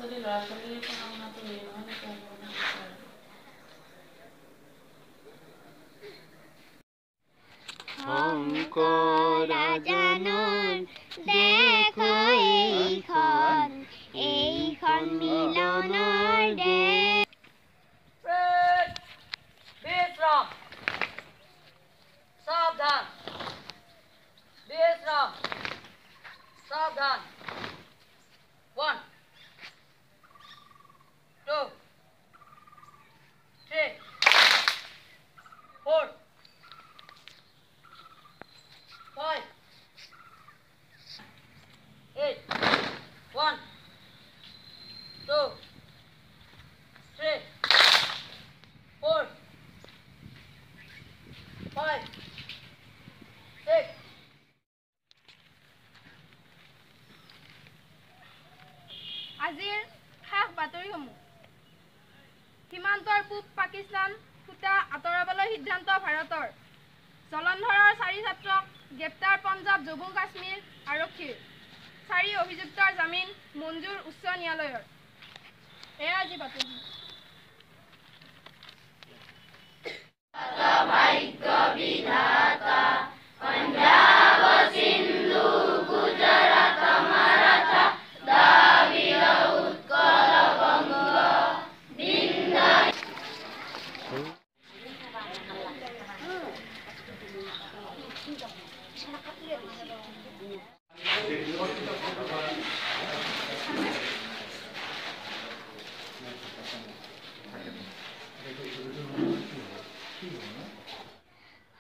ছোৱালী ল'ৰা ছোৱালীৰ পঢ়া শুনাটো হেৰি নহয় শংকৰা জানৰ দেশ এইখন মিলনৰ দেশ। বিশ্ৰাম সাৱধান বিশ্ৰাম সাৱধান 1 2 3 4 5 8 1 2 3 4 5 6 আজিৰ খাস বাতৰিসমূহ। সীমান্তৰ পূব পাকিস্তান সূতা আঁতৰাবলৈ সিদ্ধান্ত ভাৰতৰ। জলন্ধৰৰ 4 ছাত্ৰক গ্ৰেপ্তাৰ পঞ্জাৱ জম্মু কাশ্মীৰ আৰক্ষীৰ। 4 অভিযুক্তৰ জামিন মঞ্জুৰ উচ্চ ন্যায়ালয়ৰ। এয়া আজি বাতৰিসমূহ।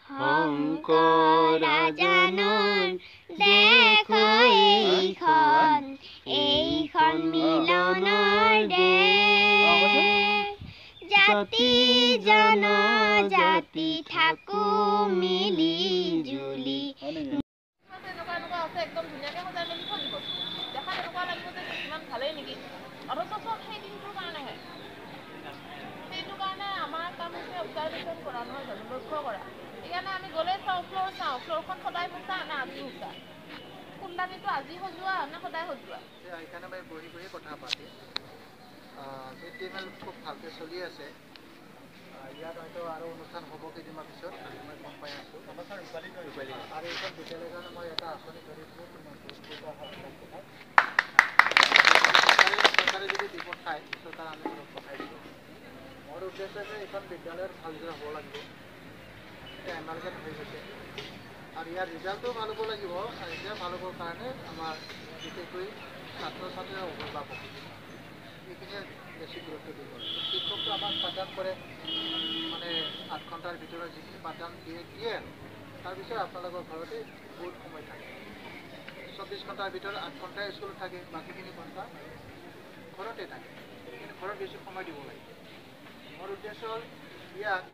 শংকৰা জানৰ দেশ এইখন মিলনৰ দেশ। জাতি জনজাতি থাকো মিলি জুলি। এনেকুৱা আছে একদম ধুনীয়াকৈ সজাই মেলি থৈ দিব। দেখাত এনেকুৱা লাগিব যে ইমান ভালেই নেকি, অথচ চব সেই দিনটোৰ কাৰণেহে। সেইটো কাৰণে আমাৰ কাম হৈছে অবজাৰ্ভেশ্যন কৰা, নহয় জানো, লক্ষ্য কৰা। সেইকাৰণে আমি গ'লে চাওঁ ফ্ল'ৰখন সদায় মোচা নে আজি মোচা, ফুলদানিটো আজি সজোৱা নে সদায় সজোৱা। সেইকাৰণে মই বহি কথা পাতি মিড ডে মিল খুব ভালকৈ চলি আছে। ইয়াত হয়তো আৰু অনুষ্ঠান হ'ব কেইদিনমান পিছত, মই গম পাই আছোঁ। আৰু এইখন বিদ্যালয়ৰ কাৰণে মই এটা আঁচনি ধৰিছোঁ, চৰকাৰে যদি দি পঠায় চৰকাৰ আমি পঠাই দিব। মোৰ উদ্দেশ্য যে এইখন বিদ্যালয়ৰ ভালদৰে হ'ব লাগিব। এতিয়া এমাৰ্জেণ্ট হৈ গৈছে আৰু ইয়াৰ ৰিজাল্টটো ভাল হ'ব লাগিব। এতিয়া ভাল হ'বৰ কাৰণে আমাৰ বিশেষকৈ ছাত্ৰ ছাত্ৰীৰ অভিভাৱক এইখিনিয়ে বেছি গুৰুত্ব দিব লাগে। শিক্ষকটো আমাক পাঠদান কৰে, মানে 8 ঘণ্টাৰ ভিতৰত যিখিনি পাঠদান দিয়ে তাৰপিছত আপোনালোকৰ ঘৰতে বহুত সময় থাকে। 24 ঘণ্টাৰ ভিতৰত 8 ঘণ্টাই স্কুলত থাকে, বাকীখিনি ঘণ্টা ঘৰতে থাকে। কিন্তু ঘৰত বেছি সময় দিব লাগে। মোৰ উদ্দেশ্য হ'ল ইয়াত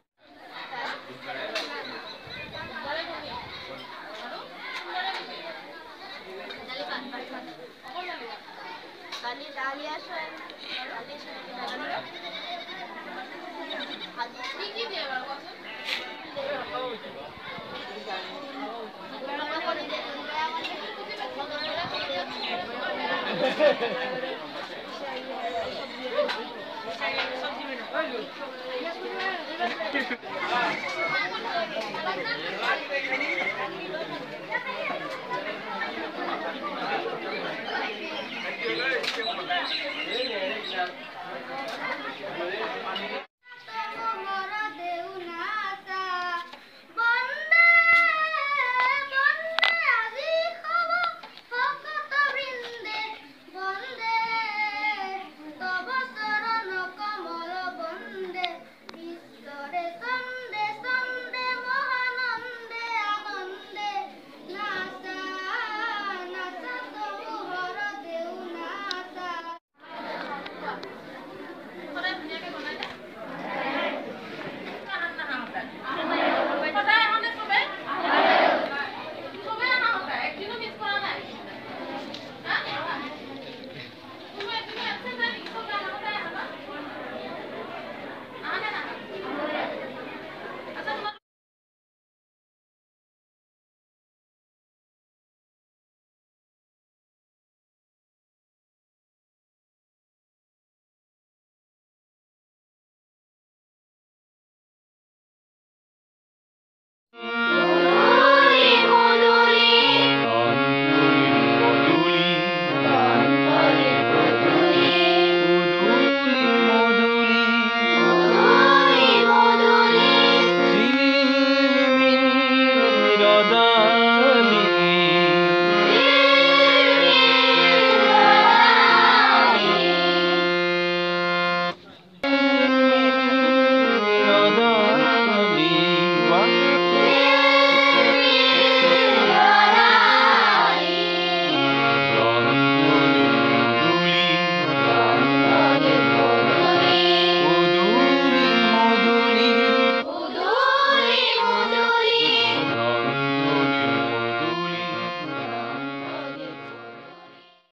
সবজি